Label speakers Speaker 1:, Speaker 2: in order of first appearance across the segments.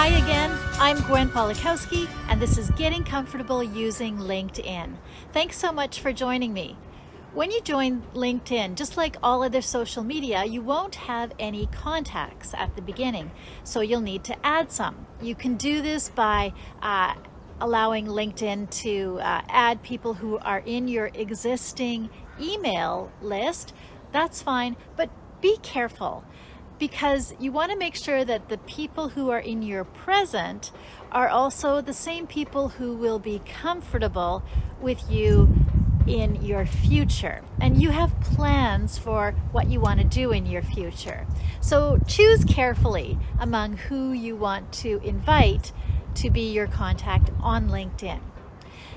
Speaker 1: Hi again, I'm Gwen Polakowski, and this is Getting Comfortable Using LinkedIn. Thanks so much for joining me. When you join LinkedIn, just like all other social media, you won't have any contacts at the beginning, so you'll need to add some. You can do this by allowing LinkedIn to add people who are in your existing email list. That's fine, but be careful, because you want to make sure that the people who are in your present are also the same people who will be comfortable with you in your future. And you have plans for what you want to do in your future. So choose carefully among who you want to invite to be your contact on LinkedIn.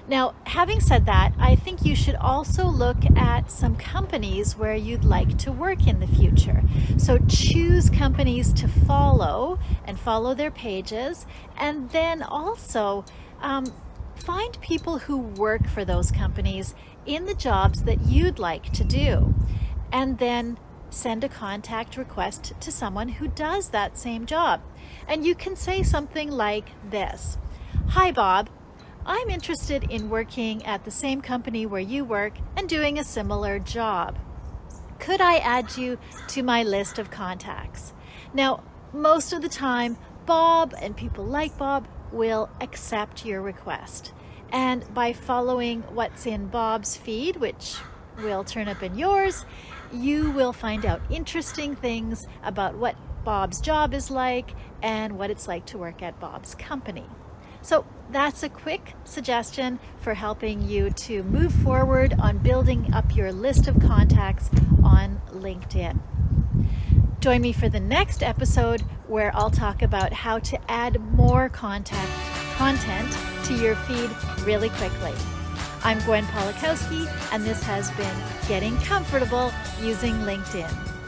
Speaker 1: Now, having said that, I think you should also look at some companies where you'd like to work in the future. So choose companies to follow and follow their pages, and then also find people who work for those companies in the jobs that you'd like to do, and then send a contact request to someone who does that same job. And you can say something like this: "Hi Bob, I'm interested in working at the same company where you work and doing a similar job. Could I add you to my list of contacts?" Now, most of the time, Bob and people like Bob will accept your request. And by following what's in Bob's feed, which will turn up in yours, you will find out interesting things about what Bob's job is like and what it's like to work at Bob's company. So that's a quick suggestion for helping you to move forward on building up your list of contacts on LinkedIn. Join me for the next episode, where I'll talk about how to add more content to your feed really quickly. I'm Gwen Polakowski, and this has been Getting Comfortable Using LinkedIn.